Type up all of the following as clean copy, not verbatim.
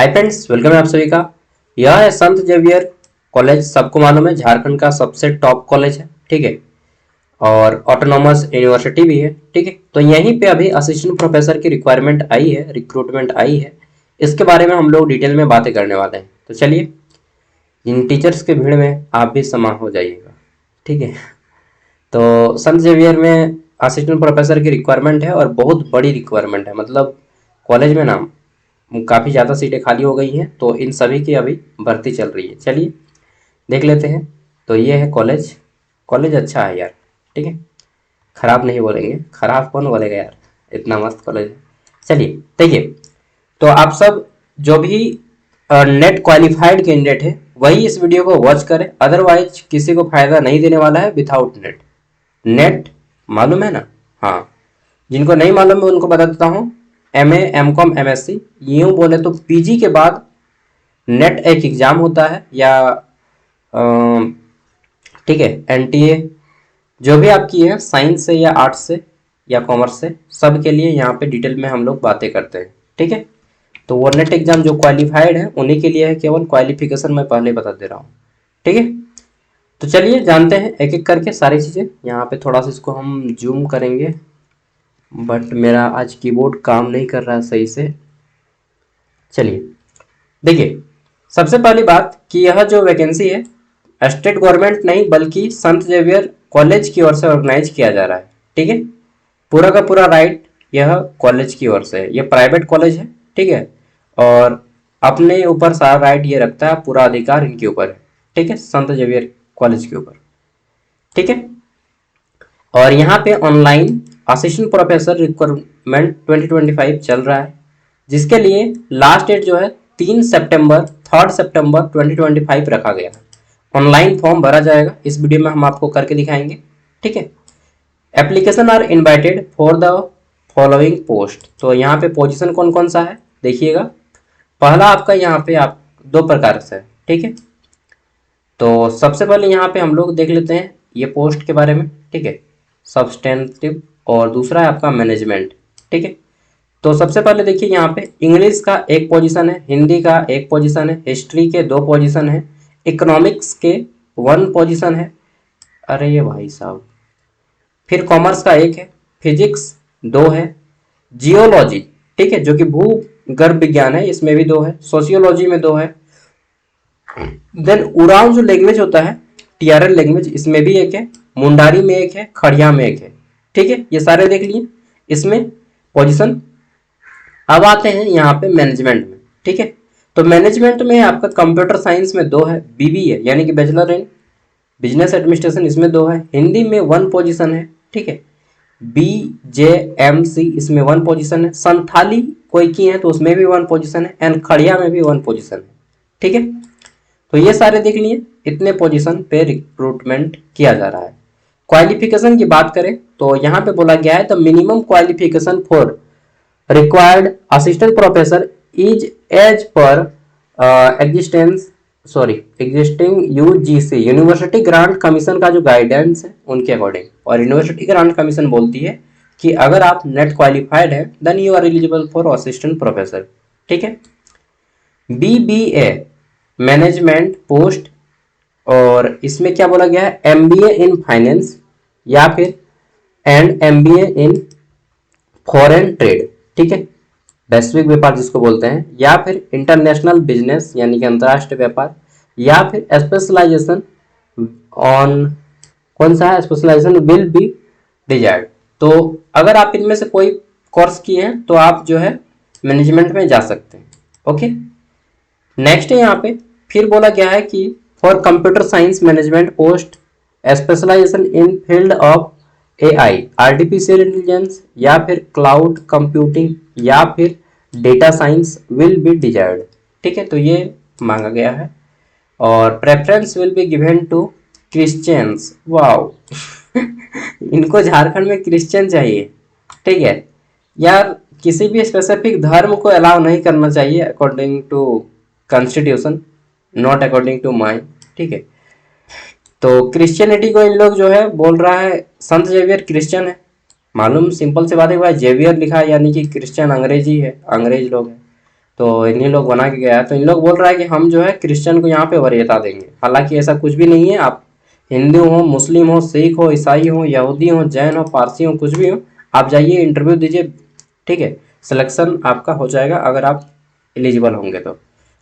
Hi friends, welcome है आप सभी का। यह है संत जेवियर कॉलेज। सबको मालूम है झारखंड का सबसे टॉप कॉलेज है, ठीक है। और ऑटोनॉमस यूनिवर्सिटी भी है, ठीक है। तो यहीं पे अभी असिस्टेंट प्रोफेसर की रिक्वायरमेंट आई है, रिक्रूटमेंट आई है। इसके बारे में हम लोग डिटेल में बातें करने वाले हैं। तो चलिए, इन टीचर्स के भीड़ में आप भी समा हो जाइएगा, ठीक है। तो संत जेवियर में असिस्टेंट प्रोफेसर की रिक्वायरमेंट है और बहुत बड़ी रिक्वायरमेंट है। मतलब कॉलेज में ना काफ़ी ज़्यादा सीटें खाली हो गई हैं, तो इन सभी की अभी भर्ती चल रही है। चलिए देख लेते हैं। तो ये है कॉलेज। कॉलेज अच्छा है यार, ठीक है। खराब नहीं बोलेंगे, खराब कौन बोलेगा यार, इतना मस्त कॉलेज है। चलिए देखिए, तो आप सब जो भी नेट क्वालिफाइड कैंडिडेट है वही इस वीडियो को वॉच करें, अदरवाइज किसी को फायदा नहीं देने वाला है विदाउट नेट। नेट मालूम है ना? हाँ, जिनको नहीं मालूम है उनको बता देता हूँ। MA, MCOM, MSc, यूँ बोले तो PG के बाद नेट एक एग्ज़ाम होता है, या ठीक है NTA, जो भी आपकी है साइंस से या आर्ट्स से या कॉमर्स से, सब के लिए यहाँ पे डिटेल में हम लोग बातें करते हैं, ठीक है। तो वो नेट एग्ज़ाम जो क्वालिफाइड है उन्हीं के लिए है, केवल क्वालिफिकेशन मैं पहले बता दे रहा हूँ, ठीक है। तो चलिए जानते हैं एक एक करके सारी चीज़ें। यहाँ पे थोड़ा सा इसको हम जूम करेंगे, बट मेरा आज कीबोर्ड काम नहीं कर रहा है सही से। चलिए देखिए, सबसे पहली बात कि यह जो वैकेंसी है स्टेट गवर्नमेंट नहीं बल्कि संत जेवियर कॉलेज की ओर से ऑर्गेनाइज किया जा रहा है, ठीक है। पूरा का पूरा राइट यह कॉलेज की ओर से है। यह प्राइवेट कॉलेज है, ठीक है। और अपने ऊपर सारा राइट ये रखता है, पूरा अधिकार इनके ऊपर है, ठीक है, संत जेवियर कॉलेज के ऊपर, ठीक है। और यहाँ पे ऑनलाइन असिस्टेंट प्रोफेसर रिक्वायरमेंट 2025 चल रहा है, जिसके लिए लास्ट डेट जो है 3 सितंबर 2025 रखा गया है। ऑनलाइन फॉर्म भरा जाएगा, इस वीडियो में हम आपको करके दिखाएंगे, ठीक है। Application are invited for the following post. तो यहाँ पे पोजीशन कौन कौन सा है देखिएगा। पहला आपका यहाँ पे आप दो प्रकार से है, ठीक है। तो सबसे पहले यहाँ पे हम लोग देख लेते हैं ये पोस्ट के बारे में, ठीक है, सब्सटेंटिव। और दूसरा है आपका मैनेजमेंट, ठीक है। तो सबसे पहले देखिए, यहाँ पे इंग्लिश का एक पोजीशन है, हिंदी का एक पोजीशन है, हिस्ट्री के 2 पोजीशन है, इकोनॉमिक्स के 1 पोजीशन है। अरे ये भाई साहब, फिर कॉमर्स का 1 है, फिजिक्स 2 है, जियोलॉजी, ठीक है, जो कि भूगर्भ विज्ञान है, इसमें भी 2 है, सोशियोलॉजी में 2 है। देन उरांव जो लैंग्वेज होता है, TRL लैंग्वेज, इसमें भी 1 है, मुंडारी में 1 है, खड़िया में 1 है, ठीक है। ये सारे देख लिए इसमें पोजीशन। अब आते हैं यहाँ पे मैनेजमेंट में, ठीक है। तो मैनेजमेंट में आपका कंप्यूटर साइंस में 2 है, BBA यानी कि बैचलर इन बिजनेस एडमिनिस्ट्रेशन, इसमें 2 है, हिंदी में 1 पोजीशन है, ठीक है। BJMC इसमें 1 पोजीशन है, संथाली कोई की है तो उसमें भी 1 पोजीशन है, एंड खड़िया में भी 1 पोजीशन है, ठीक है। तो ये सारे देख लिए, इतने पोजीशन पे रिक्रूटमेंट किया जा रहा है। क्वालिफिकेशन की बात करें तो यहाँ पे बोला गया है the minimum qualification for required assistant professor is as per existing UGC university grant commission का जो गाइडेंस है उनके अकॉर्डिंग। और यूनिवर्सिटी ग्रांट कमीशन बोलती है कि अगर आप नेट क्वालिफाइड है then you are eligible for assistant professor, ठीक है। BBA मैनेजमेंट पोस्ट, और इसमें क्या बोला गया है, MBA इन फाइनेंस या फिर and MBA in foreign trade, ठीक है, वैश्विक व्यापार जिसको बोलते हैं, या फिर इंटरनेशनल बिजनेस यानी कि अंतर्राष्ट्रीय व्यापार, या फिर स्पेशलाइजेशन ऑन, कौन सा है, स्पेशलाइजेशन विल बी डिजायर्ड। तो अगर आप इनमें से कोई कोर्स किए हैं तो आप जो है मैनेजमेंट में जा सकते हैं, ओके। नेक्स्ट है यहाँ पे फिर बोला गया है कि for computer science management post specialization in field of AI artificial intelligence या फिर क्लाउड कंप्यूटिंग या फिर data science will be desired, ठीक है। तो ये मांगा गया है। और preference will be given to Christians. Wow इनको झारखंड में क्रिश्चियन चाहिए, ठीक है यार। किसी भी स्पेसिफिक धर्म को अलाउ नहीं करना चाहिए according to constitution, not according to my, ठीक है। तो क्रिश्चियनिटी को इन लोग जो है बोल रहा है संत जेवियर क्रिश्चियन है, मालूम सिंपल सी बात है भाई, जेवियर लिखा है यानी कि क्रिश्चियन अंग्रेजी है, अंग्रेज लोग हैं। तो इन्हीं लोग बना के गया है। तो इन लोग बोल रहा है कि हम जो है क्रिश्चियन को यहाँ पे वरीयता देंगे, हालांकि ऐसा कुछ भी नहीं है। आप हिंदू हो, मुस्लिम हो, सिख हो, ईसाई हो, यहूदी हो, जैन हो, पारसी हो, कुछ भी हो, आप जाइए इंटरव्यू दीजिए, ठीक है, सिलेक्शन आपका हो जाएगा अगर आप एलिजिबल होंगे तो।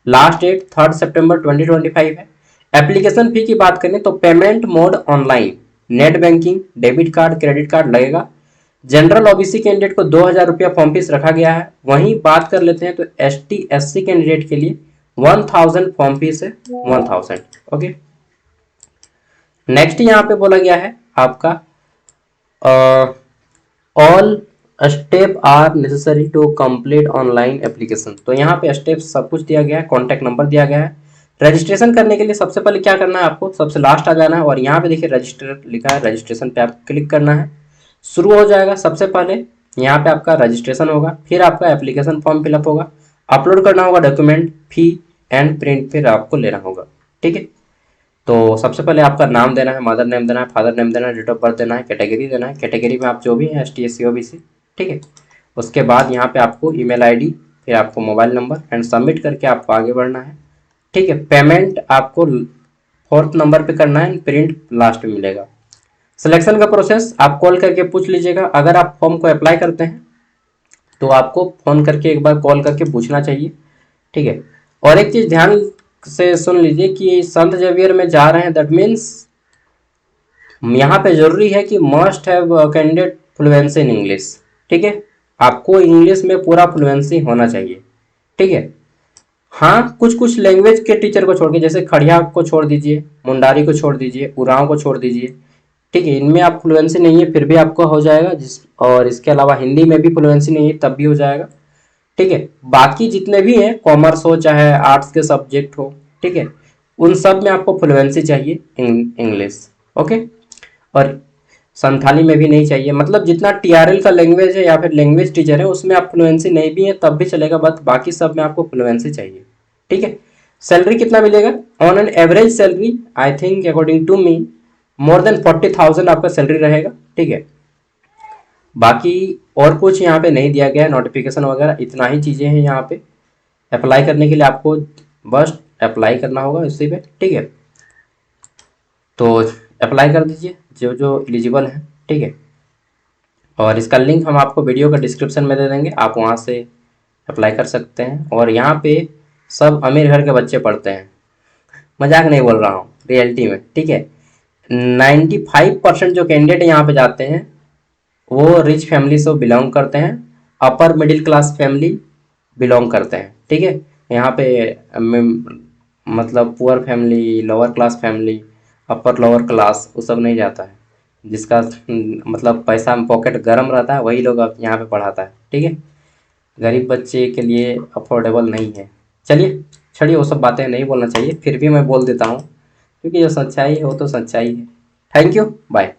लास्ट डेट 3 सितंबर 2025 है। एप्लीकेशन फ़ी की बात करें तो payment mode online, net banking, debit card, credit card लगेगा। जनरल ओबीसी कैंडिडेट को 2,000 रुपया फॉर्म फीस रखा गया है। वहीं बात कर लेते हैं तो एसटी एससी कैंडिडेट के लिए 1,000 फॉर्म फीस है, 1,000। ओके, नेक्स्ट यहाँ पे बोला गया है आपका all step are necessary to complete online application. तो यहाँ पे स्टेप सब कुछ दिया गया है, कॉन्टैक्ट नंबर दिया गया है। रजिस्ट्रेशन करने के लिए सबसे पहले क्या करना है, आपको सबसे लास्ट आ जाना है और यहाँ पे देखिए रजिस्टर लिखा है, रजिस्ट्रेशन पे आप क्लिक करना है। शुरू हो जाएगा। सबसे पहले यहाँ पे आपका रजिस्ट्रेशन होगा, फिर आपका एप्लीकेशन फॉर्म फिलअप होगा, अपलोड करना होगा डॉक्यूमेंट, फी एंड प्रिंट फिर आपको लेना होगा, ठीक है। तो सबसे पहले आपका नाम देना है, मदर नेम देना है, फादर नेम देना है, डेट ऑफ बर्थ देना है, कैटेगरी देना है, कैटेगरी में आप जो भी हैं S T S C O B C, ठीक है। उसके बाद यहाँ पे आपको ईमेल आईडी, फिर आपको मोबाइल नंबर एंड सबमिट करके आपको आगे बढ़ना है, ठीक है। पेमेंट आपको 4th नंबर पे करना है, प्रिंट लास्ट में मिलेगा। सिलेक्शन का प्रोसेस आप कॉल करके पूछ लीजिएगा। अगर आप फॉर्म को अप्लाई करते हैं तो आपको फ़ोन करके एक बार कॉल करके पूछना चाहिए, ठीक है। और एक चीज़ ध्यान से सुन लीजिए कि संत जेवियर में जा रहे हैं, दैट मीन्स यहाँ पे जरूरी है कि must have candidate fluency in English, ठीक है। आपको इंग्लिश में पूरा फ्लुएंसी होना चाहिए, ठीक है। हाँ, कुछ कुछ लैंग्वेज के टीचर को छोड़ के, जैसे खड़िया को छोड़ दीजिए, मुंडारी को छोड़ दीजिए, उरांव को छोड़ दीजिए, ठीक है। इनमें आप फ्लुएंसी नहीं है फिर भी आपको हो जाएगा, और इसके अलावा हिंदी में भी फ्लुएंसी नहीं है तब भी हो जाएगा, ठीक है। बाकी जितने भी हैं, कॉमर्स हो चाहे आर्ट्स के सब्जेक्ट हो, ठीक है, उन सब में आपको फ्लुएंसी चाहिए इंग्लिश, ओके। और संथाली में भी नहीं चाहिए, मतलब जितना टीआरएल का लैंग्वेज है या फिर लैंग्वेज टीचर है उसमें आप फ्लुएंसी नहीं भी है तब भी चलेगा, बट बाकी सब में आपको फ्लुएंसी चाहिए, ठीक है। सैलरी कितना मिलेगा, on an average salary I think according to me more than 40,000 आपका सैलरी रहेगा, ठीक है। बाकी और कुछ यहाँ पे नहीं दिया गया है, नोटिफिकेशन वगैरह, इतना ही चीज़ें हैं यहाँ पे। अप्लाई करने के लिए आपको बस अप्लाई करना होगा इसी पे, ठीक है। तो अप्लाई कर दीजिए जो जो एलिजिबल हैं, ठीक है। और इसका लिंक हम आपको वीडियो का डिस्क्रिप्शन में दे देंगे, आप वहाँ से अप्लाई कर सकते हैं। और यहाँ पे सब अमीर घर के बच्चे पढ़ते हैं, मजाक नहीं बोल रहा हूँ, रियलिटी में, ठीक है। 95% जो कैंडिडेट यहाँ पे जाते हैं वो रिच फैमिली से बिलोंग करते हैं, upper middle class family belong करते हैं, ठीक है। यहाँ पे मतलब poor family, lower class family, upper lower class वो सब नहीं जाता है। जिसका मतलब पैसा में पॉकेट गर्म रहता है वही लोग अब यहाँ पे पढ़ाता है, ठीक है। गरीब बच्चे के लिए अफोर्डेबल नहीं है। चलिए छोड़िए, वो सब बातें नहीं बोलना चाहिए, फिर भी मैं बोल देता हूँ क्योंकि जो सच्चाई है वो तो सच्चाई है। Thank you, bye.